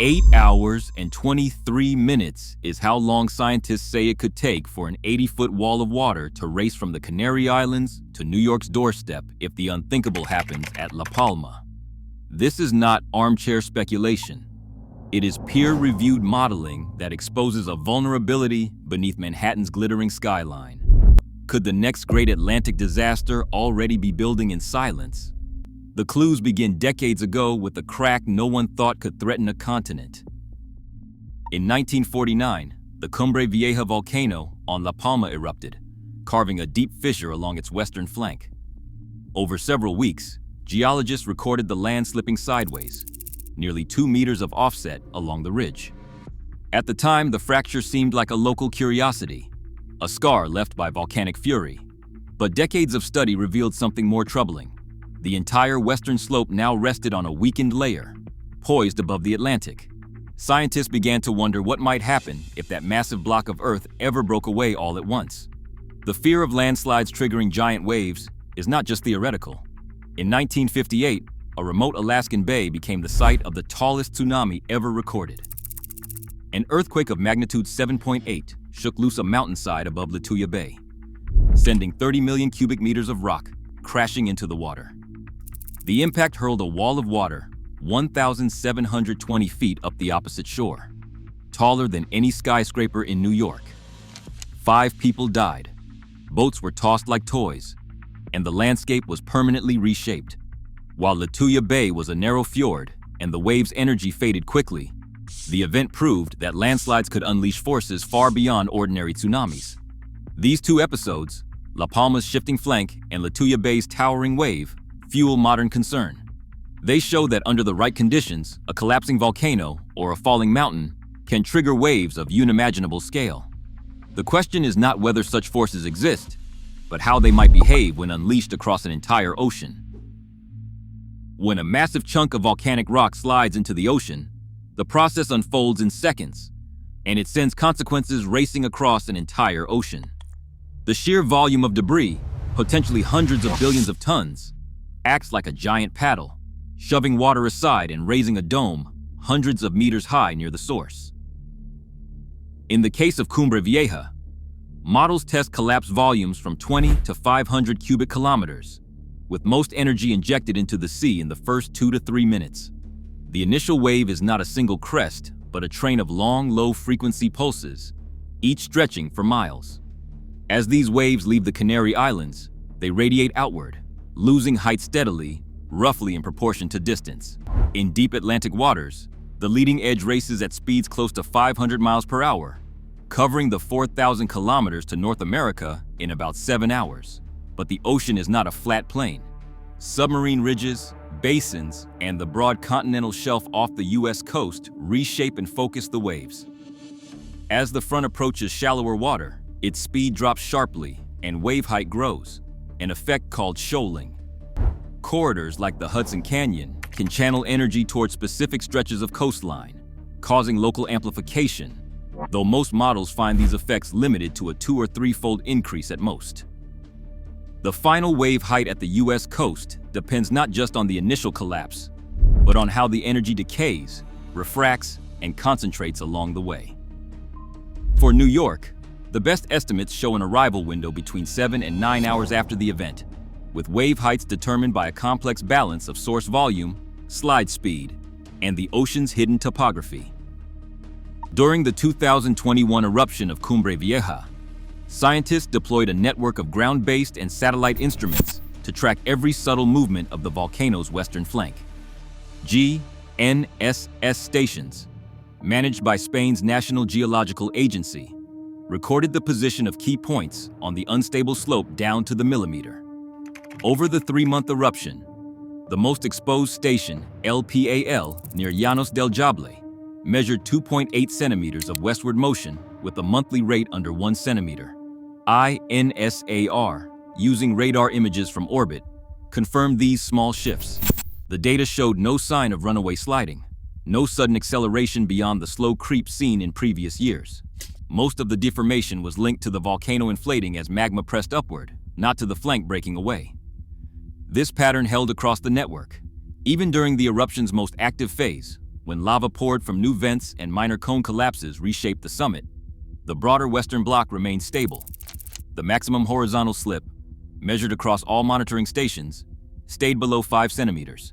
8 hours and 23 minutes is how long scientists say it could take for an 80-foot wall of water to race from the Canary Islands to New York's doorstep if the unthinkable happens at La Palma. This is not armchair speculation. It is peer-reviewed modeling that exposes a vulnerability beneath Manhattan's glittering skyline. Could the next great Atlantic disaster already be building in silence? The clues begin decades ago with a crack no one thought could threaten a continent. In 1949, the Cumbre Vieja volcano on La Palma erupted, carving a deep fissure along its western flank. Over several weeks, geologists recorded the land slipping sideways, nearly 2 meters of offset along the ridge. At the time, the fracture seemed like a local curiosity, a scar left by volcanic fury. But decades of study revealed something more troubling. The entire western slope now rested on a weakened layer, poised above the Atlantic. Scientists began to wonder what might happen if that massive block of Earth ever broke away all at once. The fear of landslides triggering giant waves is not just theoretical. In 1958, a remote Alaskan bay became the site of the tallest tsunami ever recorded. An earthquake of magnitude 7.8 shook loose a mountainside above Lituya Bay, sending 30 million cubic meters of rock crashing into the water. The impact hurled a wall of water 1,720 feet up the opposite shore, taller than any skyscraper in New York. 5 people died, boats were tossed like toys, and the landscape was permanently reshaped. While Lituya Bay was a narrow fjord and the wave's energy faded quickly, the event proved that landslides could unleash forces far beyond ordinary tsunamis. These two episodes, La Palma's shifting flank and Lituya Bay's towering wave, fuel modern concern. They show that under the right conditions, a collapsing volcano or a falling mountain can trigger waves of unimaginable scale. The question is not whether such forces exist, but how they might behave when unleashed across an entire ocean. When a massive chunk of volcanic rock slides into the ocean, the process unfolds in seconds, and it sends consequences racing across an entire ocean. The sheer volume of debris, potentially hundreds of billions of tons, acts like a giant paddle, shoving water aside and raising a dome hundreds of meters high near the source. In the case of Cumbre Vieja, models test collapse volumes from 20 to 500 cubic kilometers, with most energy injected into the sea in the first 2 to 3 minutes. The initial wave is not a single crest, but a train of long, low-frequency pulses, each stretching for miles. As these waves leave the Canary Islands, they radiate outward, losing height steadily, roughly in proportion to distance. In deep Atlantic waters, the leading edge races at speeds close to 500 miles per hour, covering the 4,000 kilometers to North America in about 7 hours. But the ocean is not a flat plain. Submarine ridges, basins, and the broad continental shelf off the US coast reshape and focus the waves. As the front approaches shallower water, its speed drops sharply and wave height grows, an effect called shoaling. Corridors like the Hudson Canyon can channel energy toward specific stretches of coastline, causing local amplification, though most models find these effects limited to a 2- or 3-fold increase at most. The final wave height at the US coast depends not just on the initial collapse, but on how the energy decays, refracts, and concentrates along the way. For New York, the best estimates show an arrival window between 7 and 9 hours after the event, with wave heights determined by a complex balance of source volume, slide speed, and the ocean's hidden topography. During the 2021 eruption of Cumbre Vieja, scientists deployed a network of ground-based and satellite instruments to track every subtle movement of the volcano's western flank. GNSS stations, managed by Spain's National Geological Agency, recorded the position of key points on the unstable slope down to the millimeter. Over the 3-month eruption, the most exposed station, LPAL, near Llanos del Jable, measured 2.8 centimeters of westward motion with a monthly rate under 1 centimeter. INSAR, using radar images from orbit, confirmed these small shifts. The data showed no sign of runaway sliding, no sudden acceleration beyond the slow creep seen in previous years. Most of the deformation was linked to the volcano inflating as magma pressed upward, not to the flank breaking away. This pattern held across the network. Even during the eruption's most active phase, when lava poured from new vents and minor cone collapses reshaped the summit, the broader western block remained stable. The maximum horizontal slip, measured across all monitoring stations, stayed below 5 centimeters.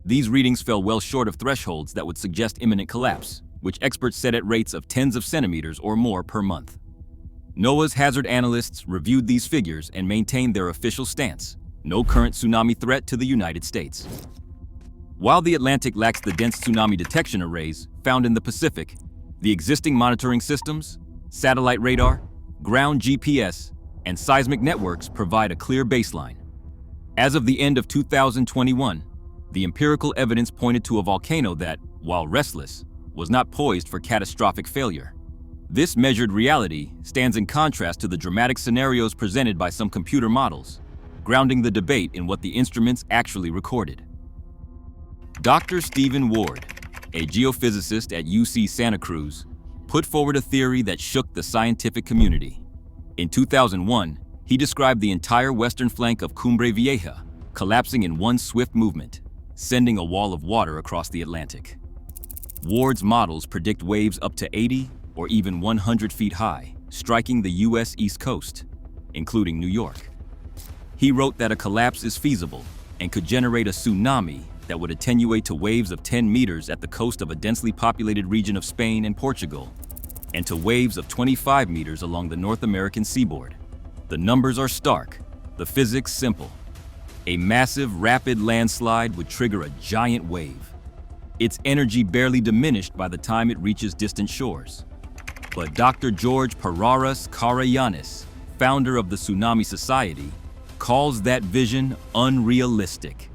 These readings fell well short of thresholds that would suggest imminent collapse, which experts set at rates of tens of centimeters or more per month. NOAA's hazard analysts reviewed these figures and maintained their official stance: no current tsunami threat to the United States. While the Atlantic lacks the dense tsunami detection arrays found in the Pacific, the existing monitoring systems, satellite radar, ground GPS, and seismic networks provide a clear baseline. As of the end of 2021, the empirical evidence pointed to a volcano that, while restless, was not poised for catastrophic failure. This measured reality stands in contrast to the dramatic scenarios presented by some computer models, grounding the debate in what the instruments actually recorded. Dr. Stephen Ward, a geophysicist at UC Santa Cruz, put forward a theory that shook the scientific community. In 2001, he described the entire western flank of Cumbre Vieja collapsing in one swift movement, sending a wall of water across the Atlantic. Ward's models predict waves up to 80 or even 100 feet high, striking the U.S. East Coast, including New York. He wrote that a collapse is feasible and could generate a tsunami that would attenuate to waves of 10 meters at the coast of a densely populated region of Spain and Portugal, and to waves of 25 meters along the North American seaboard. The numbers are stark, the physics simple. A massive, rapid landslide would trigger a giant wave, its energy barely diminished by the time it reaches distant shores. But Dr. George Pararas Karayanis, founder of the Tsunami Society, calls that vision unrealistic.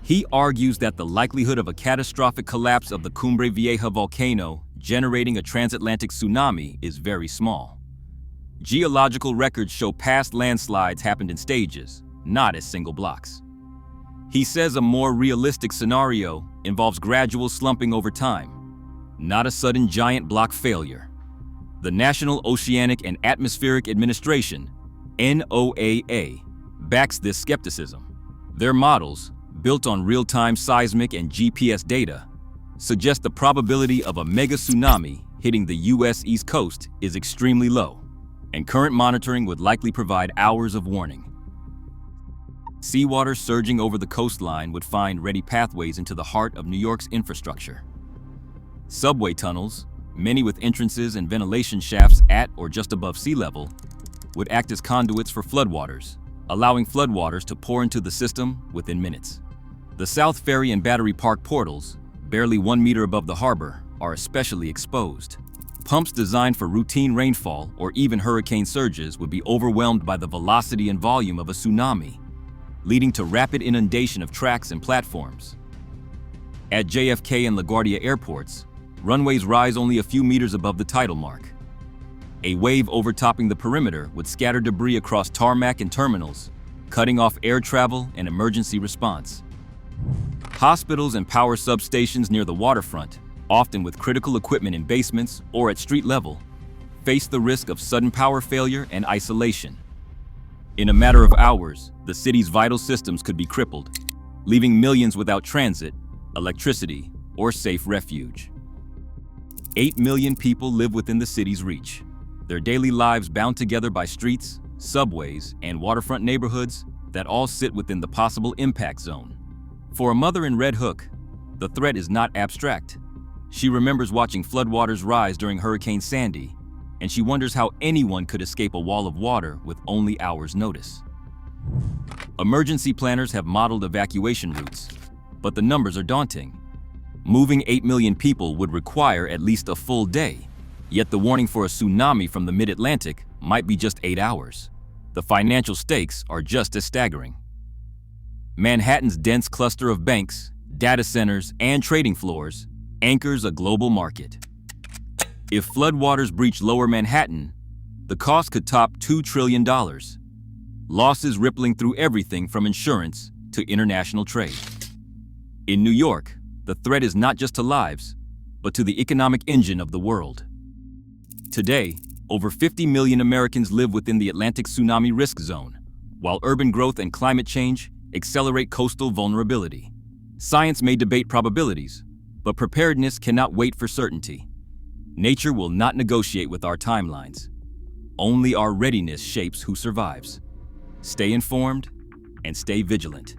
He argues that the likelihood of a catastrophic collapse of the Cumbre Vieja volcano generating a transatlantic tsunami is very small. Geological records show past landslides happened in stages, not as single blocks. He says a more realistic scenario involves gradual slumping over time, not a sudden giant block failure. The National Oceanic and Atmospheric Administration, NOAA, backs this skepticism. Their models, built on real-time seismic and GPS data, suggest the probability of a mega tsunami hitting the U.S. East Coast is extremely low, and current monitoring would likely provide hours of warning. Seawater surging over the coastline would find ready pathways into the heart of New York's infrastructure. Subway tunnels, many with entrances and ventilation shafts at or just above sea level, would act as conduits for floodwaters, allowing floodwaters to pour into the system within minutes. The South Ferry and Battery Park portals, barely 1 meter above the harbor, are especially exposed. Pumps designed for routine rainfall or even hurricane surges would be overwhelmed by the velocity and volume of a tsunami, leading to rapid inundation of tracks and platforms. At JFK and LaGuardia airports, runways rise only a few meters above the tidal mark. A wave overtopping the perimeter would scatter debris across tarmac and terminals, cutting off air travel and emergency response. Hospitals and power substations near the waterfront, often with critical equipment in basements or at street level, face the risk of sudden power failure and isolation. In a matter of hours, the city's vital systems could be crippled, leaving millions without transit, electricity, or safe refuge. 8 million people live within the city's reach, their daily lives bound together by streets, subways, and waterfront neighborhoods that all sit within the possible impact zone. For a mother in Red Hook, the threat is not abstract. She remembers watching floodwaters rise during Hurricane Sandy, and she wonders how anyone could escape a wall of water with only hours' notice. Emergency planners have modeled evacuation routes, but the numbers are daunting. Moving 8 million people would require at least a full day, yet the warning for a tsunami from the mid-Atlantic might be just 8 hours. The financial stakes are just as staggering. Manhattan's dense cluster of banks, data centers, and trading floors anchors a global market. If floodwaters breach Lower Manhattan, the cost could top $2 trillion, losses rippling through everything from insurance to international trade. In New York, the threat is not just to lives, but to the economic engine of the world. Today, over 50 million Americans live within the Atlantic tsunami risk zone, while urban growth and climate change accelerate coastal vulnerability. Science may debate probabilities, But preparedness cannot wait for certainty. Nature will not negotiate with our timelines. Only our readiness shapes who survives. Stay informed and stay vigilant.